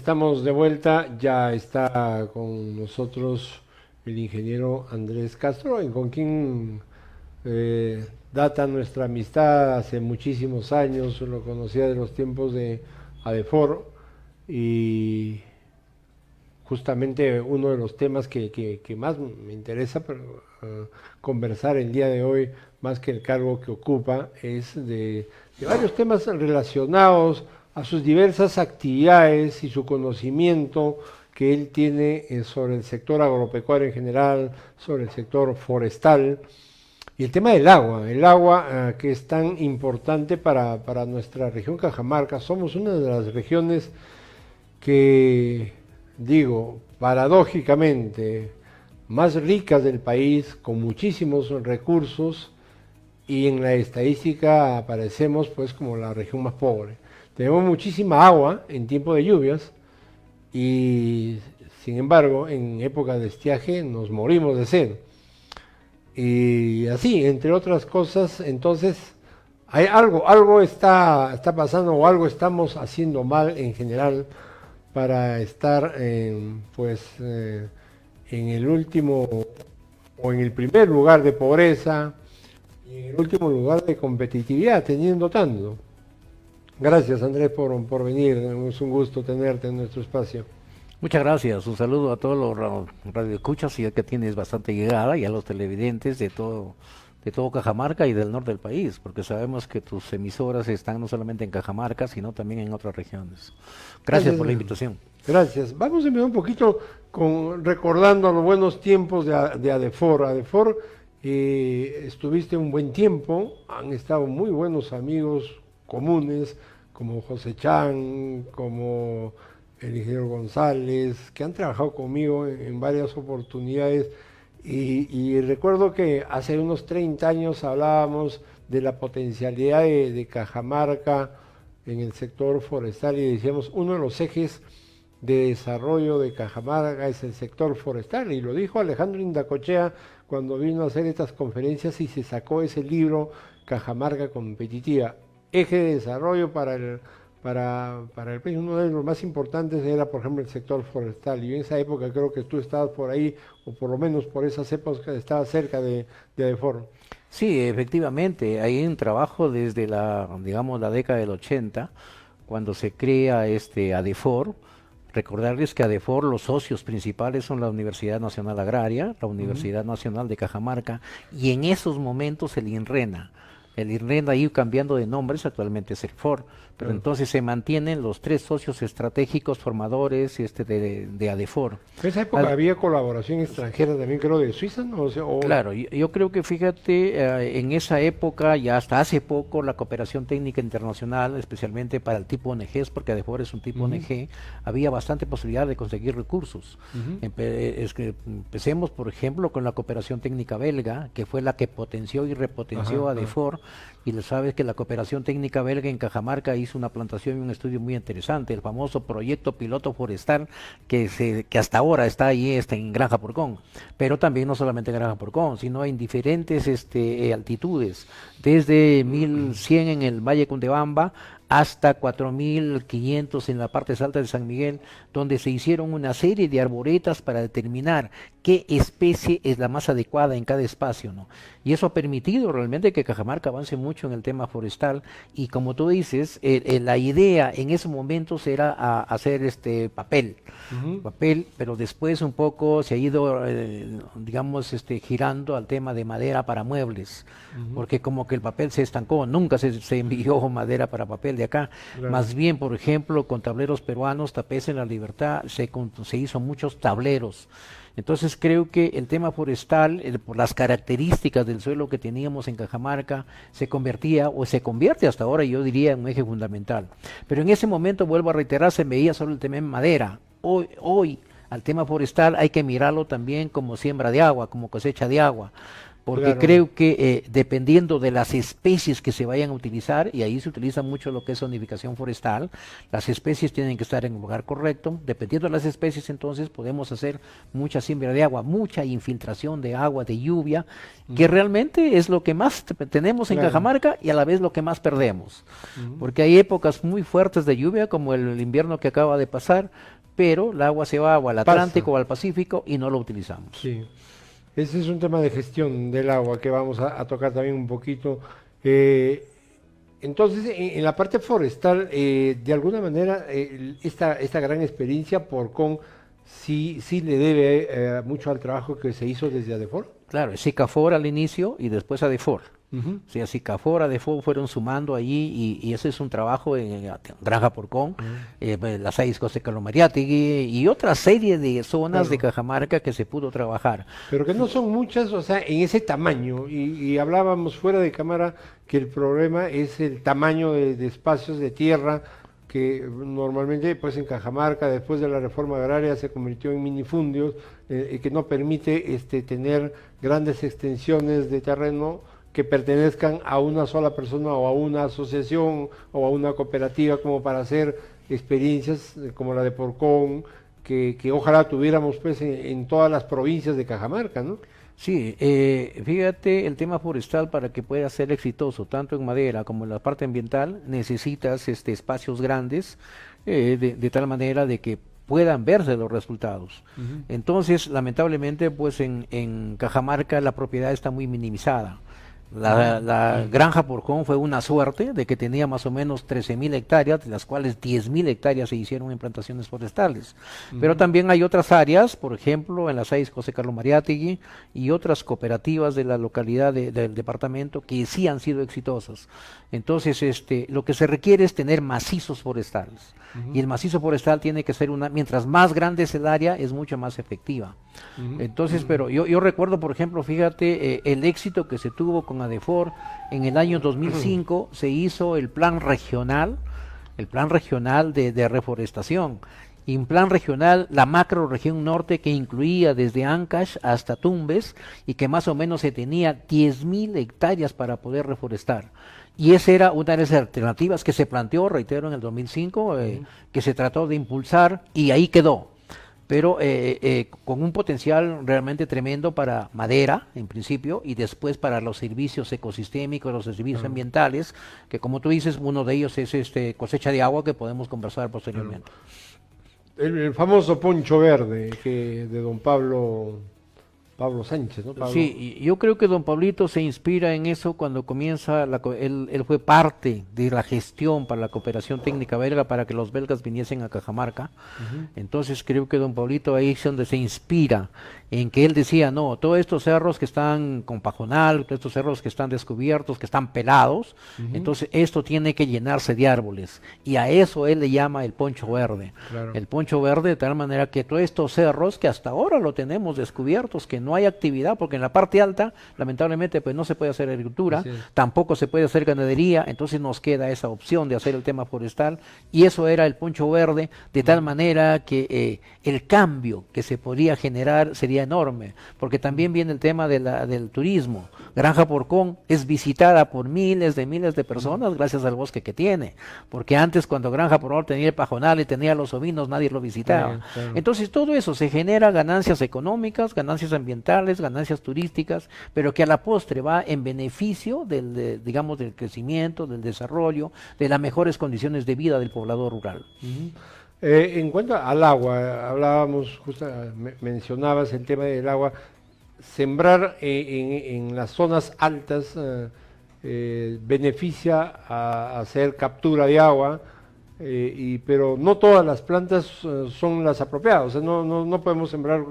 Estamos de vuelta, ya está con nosotros el ingeniero Andrés Castro, con quien data nuestra amistad hace muchísimos años, lo conocía de los tiempos de ADEFOR y justamente uno de los temas que más me interesa conversar el día de hoy, más que el cargo que ocupa, es de varios temas relacionados a sus diversas actividades y su conocimiento que él tiene sobre el sector agropecuario en general, sobre el sector forestal y el tema del agua, que es tan importante para nuestra región Cajamarca. Somos una de las regiones que, digo, paradójicamente, más ricas del país, con muchísimos recursos, y en la estadística aparecemos pues como la región más pobre. Tenemos muchísima agua en tiempo de lluvias y sin embargo en época de estiaje nos morimos de sed. Y así, entre otras cosas, entonces hay algo está pasando o algo estamos haciendo mal en general para estar en el último o en el primer lugar de pobreza y en el último lugar de competitividad, teniendo tanto. Gracias, Andrés, por venir. Es un gusto tenerte en nuestro espacio. Muchas gracias, un saludo a todos los radioescuchas, ya que tienes bastante llegada, y a los televidentes de todo Cajamarca y del norte del país, porque sabemos que tus emisoras están no solamente en Cajamarca, sino también en otras regiones. Gracias por la invitación. Gracias. Vamos a empezar un poquito recordando los buenos tiempos de ADEFOR. ADEFOR, estuviste un buen tiempo, han estado muy buenos amigos comunes, como José Chan, como el ingeniero González, que han trabajado conmigo en varias oportunidades. Y recuerdo que hace unos 30 años hablábamos de la potencialidad de Cajamarca en el sector forestal y decíamos, uno de los ejes de desarrollo de Cajamarca es el sector forestal, y lo dijo Alejandro Indacochea cuando vino a hacer estas conferencias y se sacó ese libro, Cajamarca Competitiva, eje de desarrollo para el país. Uno de los más importantes era, por ejemplo, el sector forestal, y en esa época creo que tú estabas por ahí, o por lo menos por esas épocas estabas cerca de ADEFOR. Sí, efectivamente, hay un trabajo desde digamos, la década del 80, cuando se crea ADEFOR. Recordarles que ADEFOR, los socios principales son la Universidad Nacional Agraria, la Universidad Nacional de Cajamarca, y en esos momentos el INRENA. El INRENA ha ido cambiando de nombres, actualmente es el FOR, pero entonces se mantienen los tres socios estratégicos formadores de ADEFOR. En esa época había colaboración extranjera también, creo, de Suiza, ¿no? Claro, yo creo que, fíjate, en esa época, ya hasta hace poco, la cooperación técnica internacional, especialmente para el tipo ONGs, porque ADEFOR es un tipo ONG, había bastante posibilidad de conseguir recursos. Empecemos, por ejemplo, con la cooperación técnica belga, que fue la que potenció y repotenció ADEFOR, y lo sabes que la cooperación técnica belga en Cajamarca hizo una plantación y un estudio muy interesante, el famoso proyecto piloto forestal que hasta ahora está ahí en Granja Porcón, pero también no solamente en Granja Porcón, sino en diferentes altitudes, desde 1100 en el Valle Cundebamba hasta 4500 en la parte alta de San Miguel, donde se hicieron una serie de arboretas para determinar qué especie es la más adecuada en cada espacio, ¿no? Y eso ha permitido realmente que Cajamarca avance mucho en el tema forestal, y como tú dices, la idea en esos momentos era hacer papel, pero después un poco se ha ido, digamos, girando al tema de madera para muebles, porque como que el papel se estancó, nunca se envió madera para papel de acá. Claro. Más bien, por ejemplo, con tableros peruanos, Tapez en la Libertad, se hizo muchos tableros. Entonces creo que el tema forestal, por las características del suelo que teníamos en Cajamarca, se convertía o se convierte hasta ahora, yo diría, en un eje fundamental. Pero en ese momento, vuelvo a reiterar, se veía solo el tema en madera. Hoy al tema forestal hay que mirarlo también como siembra de agua, como cosecha de agua, porque claro, creo que dependiendo de las especies que se vayan a utilizar, y ahí se utiliza mucho lo que es zonificación forestal, las especies tienen que estar en el lugar correcto. Dependiendo de las especies, entonces podemos hacer mucha siembra de agua, mucha infiltración de agua, de lluvia, que realmente es lo que más tenemos en Cajamarca y a la vez lo que más perdemos, porque hay épocas muy fuertes de lluvia, como el invierno que acaba de pasar, pero el agua se va o al Atlántico o al Pacífico y no lo utilizamos. Sí, ese es un tema de gestión del agua que vamos a tocar también un poquito. Entonces, en la parte forestal, de alguna manera, esta gran experiencia Porcón sí le debe mucho al trabajo que se hizo desde ADEFOR. Claro, SICAFOR al inicio y después ADEFOR. O sea, SICAFOR, ADEFOR fueron sumando allí y ese es un trabajo en Granja Porcón, las 6 cosas de Calomariátegui y otra serie de zonas de Cajamarca que se pudo trabajar. Pero que no son muchas, o sea, en ese tamaño, y hablábamos fuera de cámara que el problema es el tamaño de espacios de tierra que normalmente pues en Cajamarca después de la reforma agraria se convirtió en minifundios que no permite tener grandes extensiones de terreno que pertenezcan a una sola persona o a una asociación o a una cooperativa como para hacer experiencias como la de Porcón que ojalá tuviéramos pues en todas las provincias de Cajamarca, ¿no? Sí, fíjate, el tema forestal para que pueda ser exitoso, tanto en madera como en la parte ambiental, necesitas espacios grandes, de tal manera de que puedan verse los resultados. Entonces, lamentablemente, pues en Cajamarca la propiedad está muy minimizada. La Granja Porcón fue una suerte de que tenía más o menos 13.000 hectáreas, de las cuales 10.000 hectáreas se hicieron en plantaciones forestales. Pero también hay otras áreas, por ejemplo, en las 6 José Carlos Mariátegui y otras cooperativas de la localidad del departamento que sí han sido exitosas. Entonces, lo que se requiere es tener macizos forestales. Y el macizo forestal tiene que ser mientras más grande es el área, es mucho más efectiva. Entonces, pero yo recuerdo, por ejemplo, fíjate, el éxito que se tuvo con ADEFOR en el año 2005, se hizo el plan regional de reforestación. Y en plan regional, la macro región norte que incluía desde Ancash hasta Tumbes y que más o menos se tenía 10.000 hectáreas para poder reforestar. Y esa era una de las alternativas que se planteó, reitero, en el 2005, que se trató de impulsar y ahí quedó. Pero con un potencial realmente tremendo para madera, en principio, y después para los servicios ecosistémicos, los servicios ambientales, que como tú dices, uno de ellos es cosecha de agua, que podemos conversar posteriormente. El famoso poncho verde de don Pablo Sánchez, ¿no? Pablo. Sí, yo creo que don Pablito se inspira en eso cuando comienza, él fue parte de la gestión para la cooperación técnica belga para que los belgas viniesen a Cajamarca. Entonces creo que don Pablito ahí es donde se inspira en que él decía, no, todos estos cerros que están con pajonal, todos estos cerros que están descubiertos, que están pelados, entonces esto tiene que llenarse de árboles. Y a eso él le llama el poncho verde. Claro. El poncho verde de tal manera que todos estos cerros que hasta ahora lo tenemos descubiertos, que no hay actividad, porque en la parte alta, lamentablemente, pues no se puede hacer agricultura, tampoco se puede hacer ganadería, entonces nos queda esa opción de hacer el tema forestal, y eso era el poncho verde, de tal manera que el cambio que se podría generar sería enorme, porque también viene el tema del turismo. Granja Porcón es visitada por miles de personas gracias al bosque que tiene, porque antes cuando Granja Porcón tenía el pajonal y tenía los ovinos, nadie lo visitaba. Claro. Entonces todo eso se genera ganancias económicas, ganancias ambientales, ganancias turísticas, pero que a la postre va en beneficio del crecimiento, del desarrollo, de las mejores condiciones de vida del poblador rural. En cuanto al agua, hablábamos, mencionabas el tema del agua, sembrar en las zonas altas beneficia a hacer captura de agua, pero no todas las plantas son las apropiadas, o sea, no podemos sembrar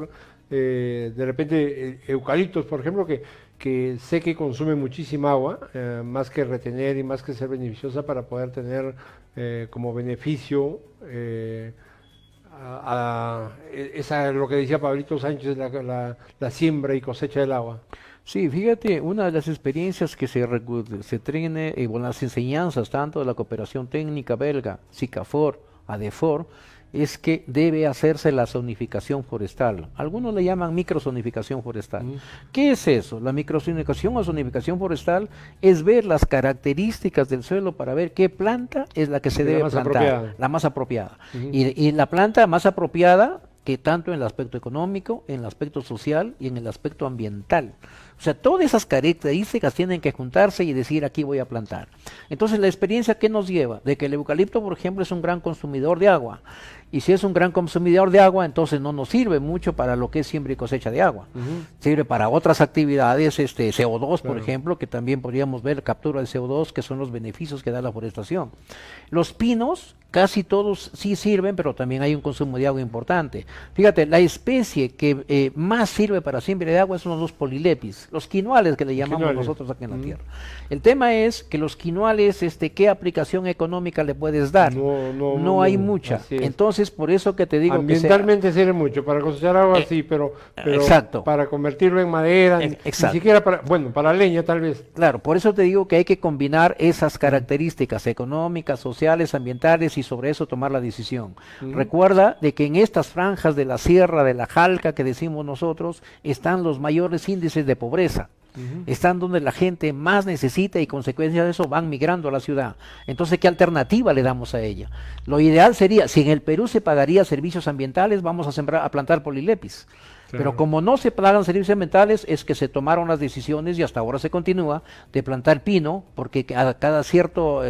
de repente eucaliptos, por ejemplo, que sé que consume muchísima agua, más que retener y más que ser beneficiosa para poder tener como beneficio lo que decía Pablito Sánchez, la siembra y cosecha del agua. Sí, fíjate, una de las experiencias que se tiene, las enseñanzas tanto de la cooperación técnica belga, SICAFOR, ADEFOR, es que debe hacerse la zonificación forestal. Algunos le llaman microzonificación forestal. ¿Qué es eso? La microzonificación o zonificación forestal es ver las características del suelo para ver qué planta es la que se debe plantar, la más apropiada. Y la planta más apropiada que tanto en el aspecto económico, en el aspecto social y en el aspecto ambiental. O sea, todas esas características tienen que juntarse y decir aquí voy a plantar. Entonces, la experiencia que nos lleva de que el eucalipto, por ejemplo, es un gran consumidor de agua. Y si es un gran consumidor de agua, entonces no nos sirve mucho para lo que es siembra y cosecha de agua. Sirve para otras actividades, CO2, por ejemplo, que también podríamos ver, captura de CO2, que son los beneficios que da la forestación. Los pinos, casi todos sí sirven, pero también hay un consumo de agua importante. Fíjate, la especie que más sirve para siembra de agua son los polilepis, los quinoales que le llamamos nosotros aquí en la tierra. El tema es que los quinoales, ¿qué aplicación económica le puedes dar? No hay mucha. Entonces, por eso que te digo ambientalmente sirve mucho, para cosechar agua sí, pero exacto. Para convertirlo en madera, ni siquiera para leña tal vez. Claro, por eso te digo que hay que combinar esas características económicas, sociales, ambientales y sobre eso tomar la decisión. Recuerda de que en estas franjas de la sierra, de la Jalca que decimos nosotros, están los mayores índices de pobreza. Están donde la gente más necesita y consecuencia de eso van migrando a la ciudad. Entonces, ¿qué alternativa le damos a ella? Lo ideal sería, si en el Perú se pagaría servicios ambientales, vamos a plantar polilepis. Claro. Pero como no se pagan servicios ambientales, es que se tomaron las decisiones y hasta ahora se continúa de plantar pino, porque a cada cierto...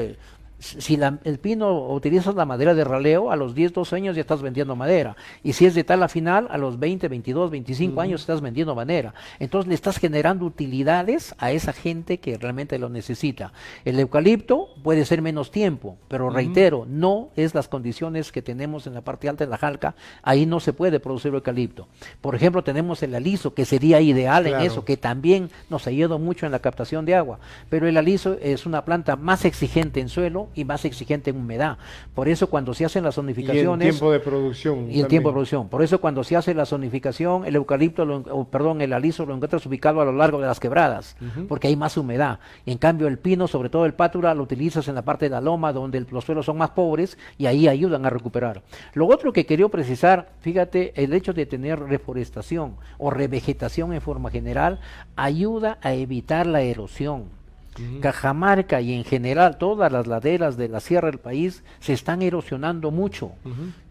si el pino utilizas la madera de raleo, a los 10, 12 años ya estás vendiendo madera. Y si es de tala final, a los 20, 22, 25 años estás vendiendo madera. Entonces le estás generando utilidades a esa gente que realmente lo necesita. El eucalipto puede ser menos tiempo, pero reitero, no es las condiciones que tenemos en la parte alta de la Jalca. Ahí no se puede producir eucalipto. Por ejemplo, tenemos el aliso, que sería ideal en eso, que también nos ayuda mucho en la captación de agua. Pero el aliso es una planta más exigente en suelo y más exigente en humedad. Por eso cuando se hacen las zonificaciones... Y el tiempo de producción. Y el tiempo de producción. Por eso cuando se hace la zonificación, el eucalipto, el aliso lo encuentras ubicado a lo largo de las quebradas, porque hay más humedad. En cambio el pino, sobre todo el pátura, lo utilizas en la parte de la loma, donde los suelos son más pobres, y ahí ayudan a recuperar. Lo otro que quería precisar, fíjate, el hecho de tener reforestación o revegetación en forma general, ayuda a evitar la erosión. Cajamarca y en general todas las laderas de la sierra del país se están erosionando mucho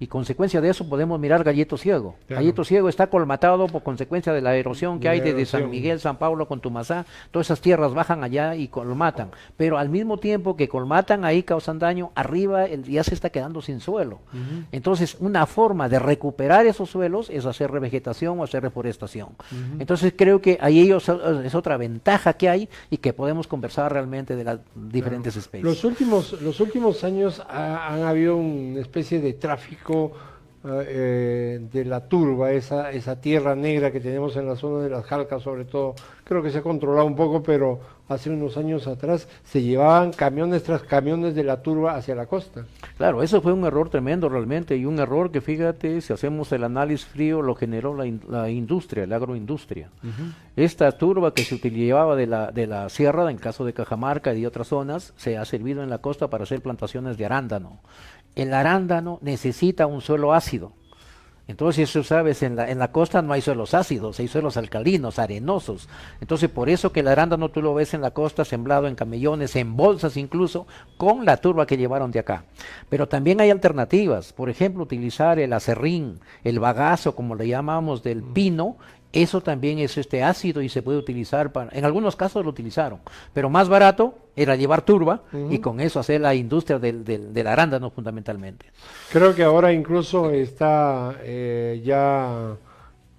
y consecuencia de eso podemos mirar Galleto Ciego. Galleto Ciego está colmatado por consecuencia de la erosión que hay desde San Miguel, San Pablo, Contumazá. Todas esas tierras bajan allá y colmatan, pero al mismo tiempo que colmatan ahí causan daño, arriba ya se está quedando sin suelo. Entonces una forma de recuperar esos suelos es hacer revegetación o hacer reforestación. Entonces creo que ahí es otra ventaja que hay y que podemos conversar realmente de las diferentes especies. Los últimos años han habido una especie de tráfico de la turba, esa tierra negra que tenemos en la zona de las Jalcas sobre todo. Creo que se ha controlado un poco, pero hace unos años atrás se llevaban camiones tras camiones de la turba hacia la costa. Claro, eso fue un error tremendo realmente, y un error que, fíjate, si hacemos el análisis frío, lo generó la industria, la agroindustria. Esta turba que se llevaba de la sierra, en caso de Cajamarca y de otras zonas, se ha servido en la costa para hacer plantaciones de arándano. El arándano necesita un suelo ácido. Entonces, eso sabes, en la costa no hay suelos ácidos, hay suelos alcalinos, arenosos. Entonces, por eso que el arándano tú lo ves en la costa sembrado en camellones, en bolsas incluso, con la turba que llevaron de acá. Pero también hay alternativas. Por ejemplo, utilizar el acerrín, el bagazo, como le llamamos, del pino. Eso también es ácido y se puede utilizar en algunos casos lo utilizaron, pero más barato era llevar turba y con eso hacer la industria del arándano fundamentalmente. Creo que ahora incluso está ya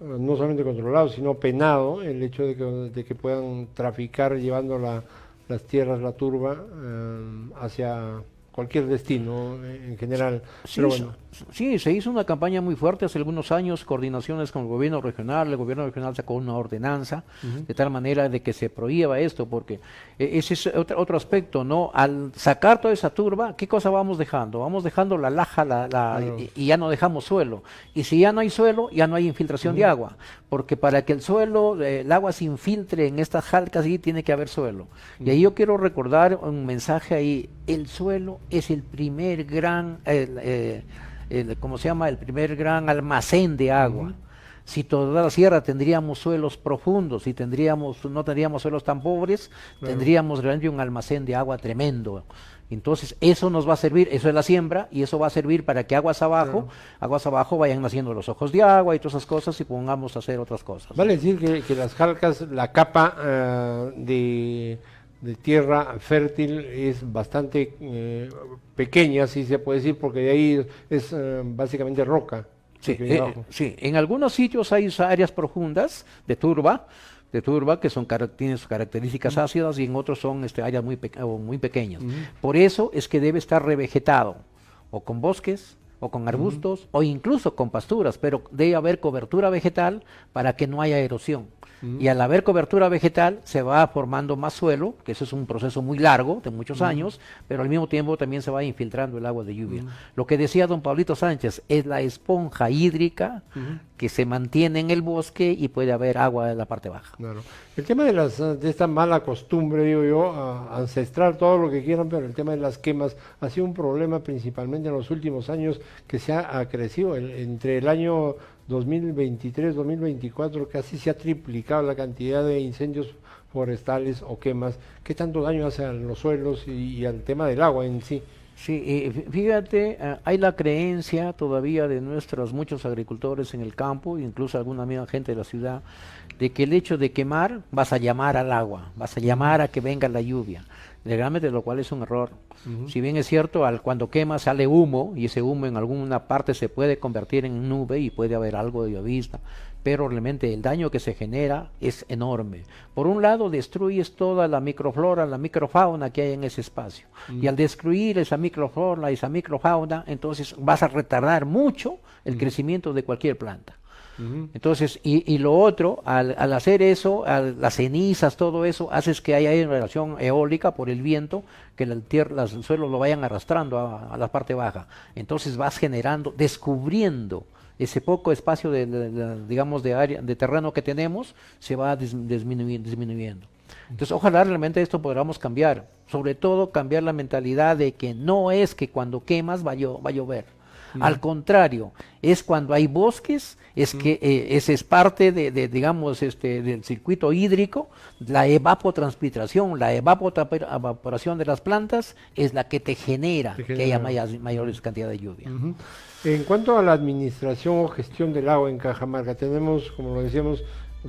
no solamente controlado, sino penado el hecho de que puedan traficar llevando las tierras, la turba, hacia cualquier destino en general. Sí, pero bueno. Sí, se hizo una campaña muy fuerte hace algunos años, coordinaciones con el gobierno regional sacó una ordenanza de tal manera de que se prohíba esto, porque ese es otro aspecto, ¿no? Al sacar toda esa turba, ¿qué cosa vamos dejando? Vamos dejando la laja y ya no dejamos suelo, y si ya no hay suelo, ya no hay infiltración de agua, porque para que el suelo, el agua se infiltre en estas jalcas, sí tiene que haber suelo. Y ahí yo quiero recordar un mensaje ahí: el suelo es el primer gran ¿cómo se llama? El primer gran almacén de agua. Si toda la sierra tendríamos suelos profundos y no tendríamos suelos tan pobres, tendríamos realmente un almacén de agua tremendo. Entonces, eso nos va a servir, eso es la siembra, y eso va a servir para que aguas abajo vayan naciendo los ojos de agua y todas esas cosas, y pongamos a hacer otras cosas. Vale decir que las Jalcas, la capa de tierra fértil es bastante pequeña, si se puede decir, porque de ahí es básicamente roca. Sí, sí, en algunos sitios hay áreas profundas de turba que tienen sus características ácidas, y en otros son áreas muy pequeñas. Por eso es que debe estar revegetado, o con bosques, o con arbustos, o incluso con pasturas, pero debe haber cobertura vegetal para que no haya erosión. Y al haber cobertura vegetal se va formando más suelo, que eso es un proceso muy largo, de muchos años, pero al mismo tiempo también se va infiltrando el agua de lluvia. Lo que decía don Pablito Sánchez, es la esponja hídrica que se mantiene en el bosque y puede haber agua en la parte baja. Claro. El tema de esta mala costumbre, digo yo, ancestral, todo lo que quieran, pero el tema de las quemas ha sido un problema principalmente en los últimos años, que se ha crecido. Entre el año 2023-2024 casi se ha triplicado la cantidad de incendios forestales o quemas. ¿Qué tanto daño hace a los suelos y al tema del agua en sí? Sí, fíjate, hay la creencia todavía de muchos agricultores en el campo, incluso alguna misma gente de la ciudad, de que el hecho de quemar vas a llamar al agua, vas a llamar a que venga la lluvia, realmente, lo cual es un error. Si bien es cierto, cuando quema sale humo, y ese humo en alguna parte se puede convertir en nube y puede haber algo de llovizna, pero realmente el daño que se genera es enorme. Por un lado, destruyes toda la microflora, la microfauna que hay en ese espacio, y al destruir esa microflora, esa microfauna, entonces vas a retardar mucho el crecimiento de cualquier planta. Entonces, y lo otro, al hacer eso, las cenizas, todo eso, haces que haya una relación eólica por el viento, que el suelo lo vayan arrastrando a la parte baja. Entonces vas descubriendo ese poco espacio digamos, de área, de terreno que tenemos, se va disminuyendo. Entonces, ojalá realmente esto podamos cambiar, sobre todo cambiar la mentalidad de que no es que cuando quemas va a llover. Al contrario, es cuando hay bosques, es que ese es parte digamos, del circuito hídrico, la evapotranspiración, la evaporación de las plantas es la que te genera que haya mayores cantidades de lluvia. En cuanto a la administración o gestión del agua en Cajamarca, tenemos, como lo decíamos,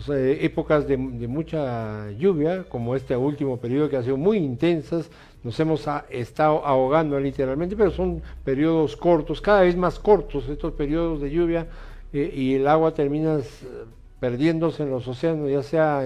épocas de mucha lluvia, como este último periodo que ha sido muy intensas. Nos hemos estado ahogando literalmente, pero son periodos cortos, cada vez más cortos estos periodos de lluvia, y el agua termina perdiéndose en los océanos, ya sea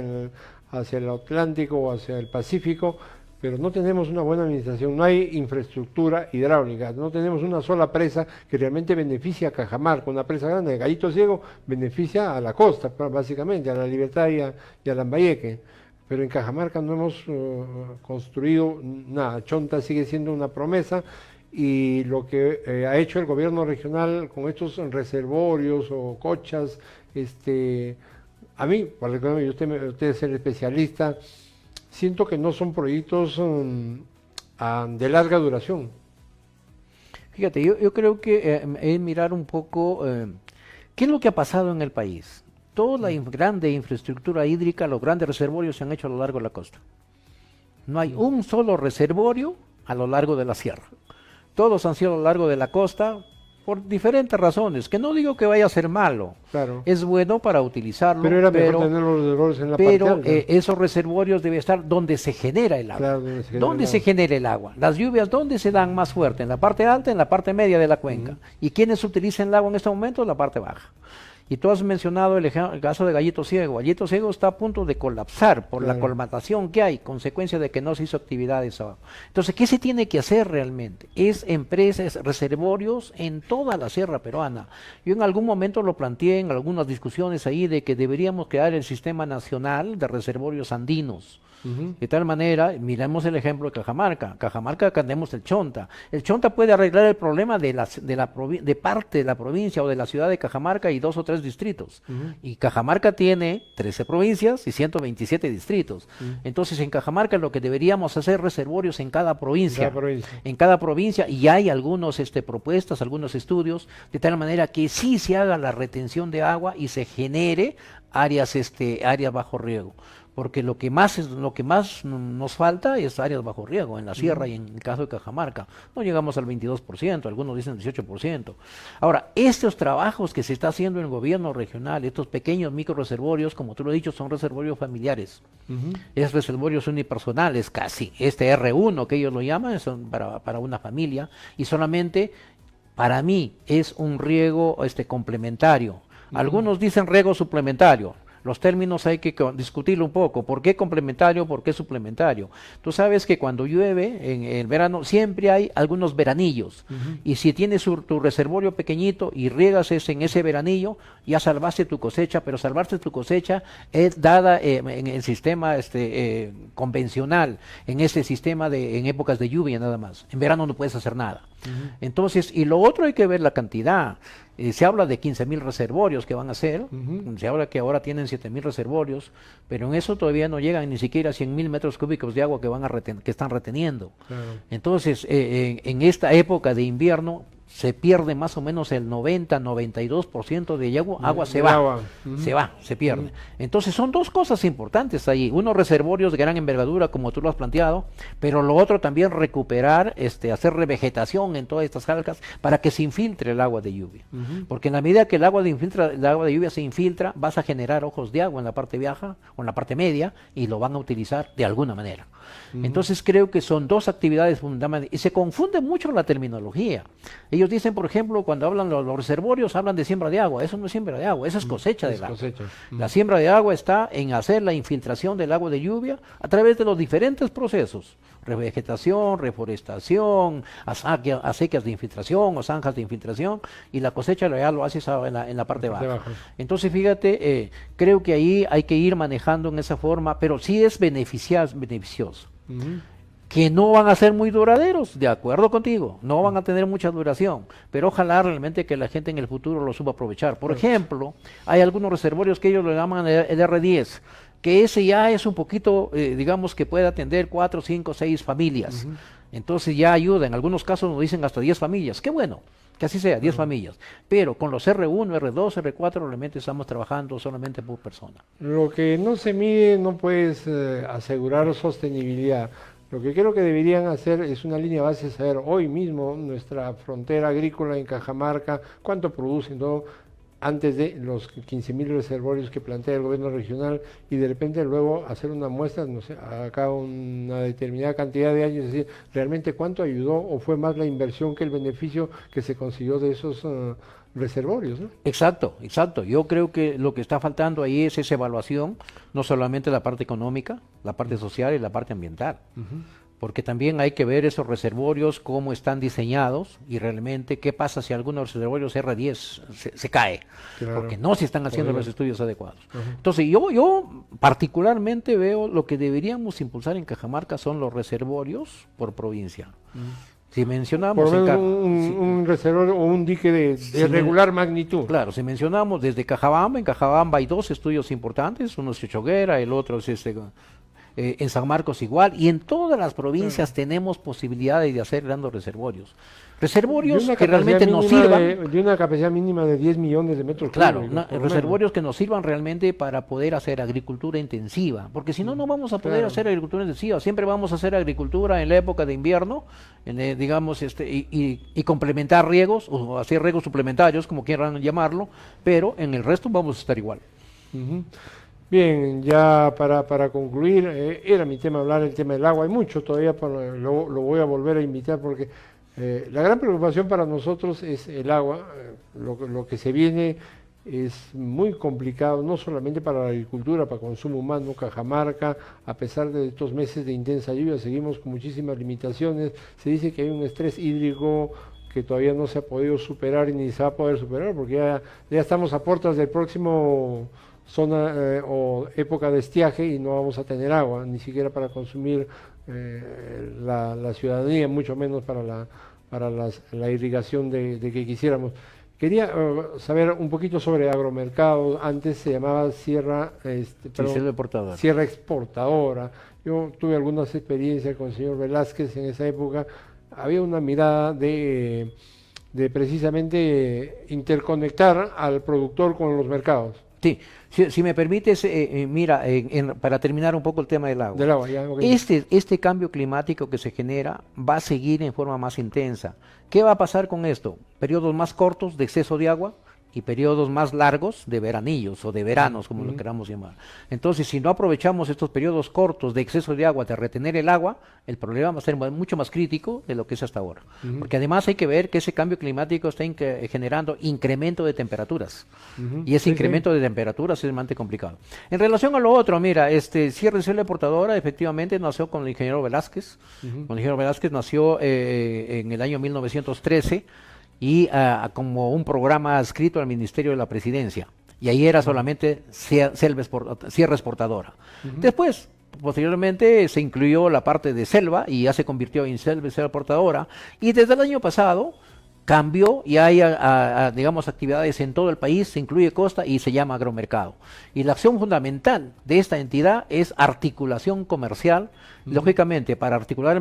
hacia el Atlántico o hacia el Pacífico, pero no tenemos una buena administración, no hay infraestructura hidráulica, no tenemos una sola presa que realmente beneficie a Cajamarca. Una presa grande, el Gallito Ciego, beneficia a la costa, básicamente, a La Libertad y a Lambayeque. Pero en Cajamarca no hemos construido nada. Chonta sigue siendo una promesa, y lo que ha hecho el gobierno regional con estos reservorios o cochas, a mí, usted es el especialista, siento que no son proyectos de larga duración. Fíjate, yo creo que es mirar un poco qué es lo que ha pasado en el país. Toda la grande infraestructura hídrica, los grandes reservorios se han hecho a lo largo de la costa. No hay un solo reservorio a lo largo de la sierra. Todos han sido a lo largo de la costa por diferentes razones, que no digo que vaya a ser malo. Claro. Es bueno para utilizarlo, pero era mejor tener los reservorios en la parte alta. Esos reservorios deben estar donde se genera el agua. Claro, ¿dónde se genera el agua? Las lluvias, ¿dónde se dan más fuerte? En la parte alta, en la parte media de la cuenca. ¿Y quiénes utilizan el agua en este momento? En la parte baja. Y tú has mencionado el caso de Gallito Ciego. Gallito Ciego está a punto de colapsar por la colmatación que hay, consecuencia de que no se hizo actividades abajo. Entonces, ¿qué se tiene que hacer realmente? Es empresas, reservorios en toda la sierra peruana. Yo en algún momento lo planteé en algunas discusiones ahí de que deberíamos crear el Sistema Nacional de Reservorios Andinos. De tal manera, miremos el ejemplo de Cajamarca. Cajamarca, acá tenemos el Chonta. El Chonta puede arreglar el problema de parte de la provincia o de la ciudad de Cajamarca y 2 o 3 distritos. Y Cajamarca tiene 13 provincias y 127 distritos. Entonces, en Cajamarca lo que deberíamos hacer reservorios en cada provincia. En cada provincia, y hay algunos propuestas, algunos estudios, de tal manera que sí se haga la retención de agua y se genere áreas bajo riego. Porque lo que más nos falta es áreas bajo riego en la sierra y en el caso de Cajamarca. No llegamos al 22%, algunos dicen 18%. Ahora, estos trabajos que se está haciendo en el gobierno regional, estos pequeños micro reservorios, como tú lo has dicho, son reservorios familiares. Es reservorios unipersonales casi. Este R1 que ellos lo llaman son para una familia y solamente para mí es un riego complementario. Algunos dicen riego suplementario. Los términos hay que discutirlo un poco. ¿Por qué complementario? ¿Por qué suplementario? Tú sabes que cuando llueve en el verano siempre hay algunos veranillos. Y si tienes tu reservorio pequeñito y riegas en ese veranillo, ya salvaste tu cosecha, pero salvarse tu cosecha es dada en el sistema convencional, en ese sistema en épocas de lluvia nada más. En verano no puedes hacer nada. Entonces, y lo otro hay que ver la cantidad. Se habla de 15,000 reservorios que van a hacer, se habla que ahora tienen 7,000 reservorios, pero en eso todavía no llegan ni siquiera a 100,000 metros cúbicos de agua que están reteniendo. Claro. Entonces, en esta época de invierno, se pierde más o menos el 90-92% de agua se pierde. Entonces son dos cosas importantes ahí, unos reservorios de gran envergadura como tú lo has planteado, pero lo otro también recuperar, hacer revegetación en todas estas algas para que se infiltre el agua de lluvia, porque en la medida que el agua de lluvia se infiltra, vas a generar ojos de agua en la parte baja o en la parte media y lo van a utilizar de alguna manera. Entonces creo que son dos actividades fundamentales y se confunde mucho la terminología. Ellos dicen, por ejemplo, cuando hablan los reservorios, hablan de siembra de agua. Eso no es siembra de agua, eso es cosecha del agua. La siembra de agua está en hacer la infiltración del agua de lluvia a través de los diferentes procesos: revegetación, reforestación, acequias de infiltración o zanjas de infiltración, y la cosecha ya lo haces en la parte baja. Entonces, fíjate, creo que ahí hay que ir manejando en esa forma, pero sí es beneficioso. Que no van a ser muy duraderos, de acuerdo contigo, no van a tener mucha duración, pero ojalá realmente que la gente en el futuro lo suba a aprovechar. Por ejemplo, hay algunos reservorios que ellos lo llaman el R10, que ese ya es un poquito, digamos que puede atender 4, 5, 6 familias. Entonces ya ayuda, en algunos casos nos dicen hasta 10 familias, qué bueno, que así sea, 10 familias. Pero con los R1, R2, R4 realmente estamos trabajando solamente por persona. Lo que no se mide no puedes asegurar sostenibilidad. Lo que creo que deberían hacer es una línea base, saber hoy mismo nuestra frontera agrícola en Cajamarca, cuánto producen, todo, antes de los 15,000 reservorios que plantea el gobierno regional, y de repente luego hacer una muestra, no sé, acá una determinada cantidad de años, es decir, realmente cuánto ayudó o fue más la inversión que el beneficio que se consiguió de esos reservorios, ¿no? Exacto. Yo creo que lo que está faltando ahí es esa evaluación, no solamente la parte económica, la parte social y la parte ambiental. Porque también hay que ver esos reservorios, cómo están diseñados y realmente qué pasa si algunos reservorios R10 se cae, porque no se están haciendo los estudios adecuados. Entonces yo particularmente veo lo que deberíamos impulsar en Cajamarca son los reservorios por provincia. Si mencionamos por un reservorio o un dique de regular magnitud. Claro, si mencionamos desde Cajabamba, en Cajabamba hay 2 estudios importantes, uno es Chochoguera, el otro es en San Marcos igual, y en todas las provincias tenemos posibilidades de hacer grandes reservorios. Reservorios que realmente nos sirvan. De una capacidad mínima de 10 millones de metros cúbicos. Claro, reservorios que nos sirvan realmente para poder hacer agricultura intensiva, porque si no, no vamos a poder hacer agricultura intensiva. Siempre vamos a hacer agricultura en la época de invierno, digamos, y complementar riegos, o hacer riegos suplementarios, como quieran llamarlo, pero en el resto vamos a estar igual. Bien, ya para concluir, era mi tema hablar del tema del agua. Hay mucho todavía, lo voy a volver a invitar porque la gran preocupación para nosotros es el agua. Lo que se viene es muy complicado, no solamente para la agricultura, para consumo humano. Cajamarca, a pesar de estos meses de intensa lluvia, seguimos con muchísimas limitaciones. Se dice que hay un estrés hídrico que todavía no se ha podido superar y ni se va a poder superar, porque ya estamos a puertas del próximo zona o época de estiaje y no vamos a tener agua, ni siquiera para consumir la ciudadanía, mucho menos para la irrigación de que quisiéramos. Quería saber un poquito sobre agromercado. Antes se llamaba Sierra Exportadora. Yo tuve algunas experiencias con el señor Velázquez en esa época. Había una mirada de precisamente interconectar al productor con los mercados. Sí, si me permites, mira, para terminar un poco el tema del agua. Del agua, ya, okay. Este cambio climático que se genera va a seguir en forma más intensa. ¿Qué va a pasar con esto? Periodos más cortos de exceso de agua y periodos más largos de veranillos o de veranos, como lo queramos llamar. Entonces, si no aprovechamos estos periodos cortos de exceso de agua, de retener el agua, el problema va a ser mucho más crítico de lo que es hasta ahora. Porque además hay que ver que ese cambio climático está generando incremento de temperaturas. Y ese incremento de temperaturas es bastante complicado. En relación a lo otro, mira, Sierra Exportadora efectivamente nació con el ingeniero Velázquez. Con el ingeniero Velázquez nació en el año 1913, y como un programa adscrito al Ministerio de la Presidencia. Y ahí era solamente Sierra Exportadora. Después, posteriormente, se incluyó la parte de selva y ya se convirtió en Sierra Exportadora. Y desde el año pasado cambió y hay, digamos, actividades en todo el país, se incluye costa y se llama agromercado. Y la acción fundamental de esta entidad es articulación comercial. Lógicamente, para articular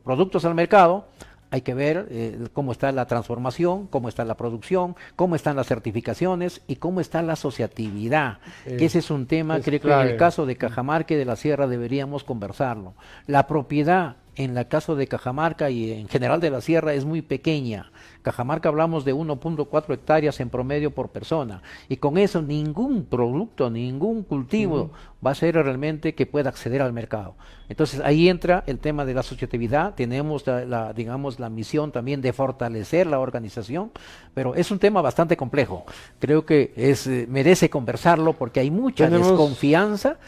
productos al mercado, hay que ver cómo está la transformación, cómo está la producción, cómo están las certificaciones y cómo está la asociatividad. Ese es un tema que creo que en el caso de Cajamarca y de la Sierra deberíamos conversarlo. La propiedad en el caso de Cajamarca y en general de la Sierra es muy pequeña. Cajamarca hablamos de 1.4 hectáreas en promedio por persona, y con eso ningún producto, ningún cultivo va a ser realmente que pueda acceder al mercado. Entonces ahí entra el tema de la asociatividad. Tenemos digamos, la misión también de fortalecer la organización, pero es un tema bastante complejo. Creo que merece conversarlo porque hay mucha desconfianza,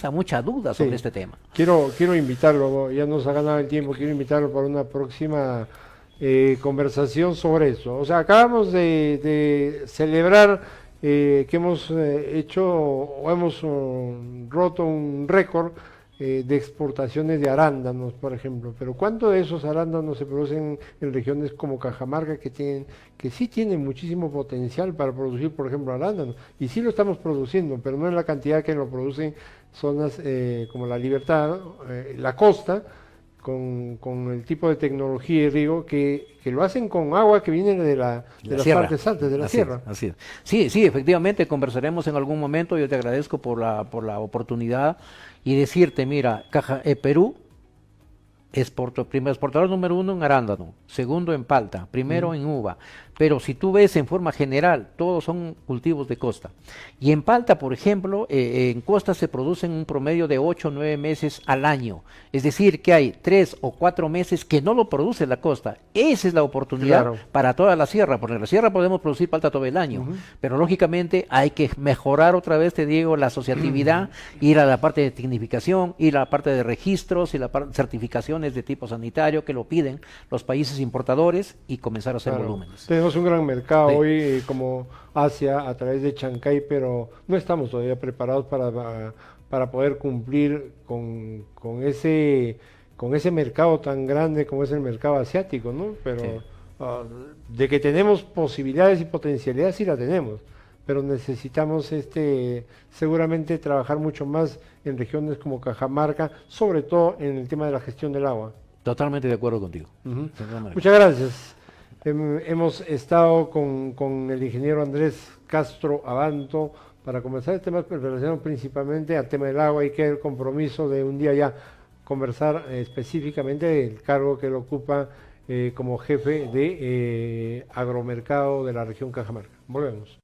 mucha duda sobre este tema. Quiero invitarlo, ya nos ha ganado el tiempo, quiero invitarlo para una próxima conversación sobre eso. O sea, acabamos de celebrar que hemos hecho o hemos roto un récord de exportaciones de arándanos, por ejemplo. Pero ¿cuánto de esos arándanos se producen en regiones como Cajamarca, que sí tienen muchísimo potencial para producir, por ejemplo, arándanos? Y sí lo estamos produciendo, pero no en la cantidad que lo producen zonas como La Libertad, la costa, con el tipo de tecnología y riego que lo hacen con agua que viene de las partes altas de la sierra. Así es. Sí, efectivamente, conversaremos en algún momento. Yo te agradezco por la oportunidad y decirte, mira, Perú exportador número 1 en arándano, segundo en palta, primero en uva. Pero si tú ves en forma general, todos son cultivos de costa. Y en palta, por ejemplo, en costa se producen un promedio de 8 o 9 meses al año. Es decir, que hay 3 o 4 meses que no lo produce la costa. Esa es la oportunidad para toda la sierra, porque en la sierra podemos producir palta todo el año. Pero lógicamente hay que mejorar otra vez, te digo, la asociatividad, ir a la parte de tecnificación, ir a la parte de registros y la parte de certificaciones de tipo sanitario que lo piden los países importadores y comenzar a hacer volúmenes. Tenemos un gran mercado hoy como Asia a través de Chancay, pero no estamos todavía preparados para poder cumplir con ese mercado tan grande como es el mercado asiático, ¿no? Pero de que tenemos posibilidades y potencialidades, sí la tenemos, pero necesitamos seguramente trabajar mucho más en regiones como Cajamarca, sobre todo en el tema de la gestión del agua. Totalmente de acuerdo contigo. Muchas gracias. Hemos estado con el ingeniero Andrés Castro Abanto para conversar de temas relacionados principalmente al tema del agua, y que el compromiso de un día ya conversar específicamente del cargo que él ocupa como jefe de agromercado de la región Cajamarca. Volvemos.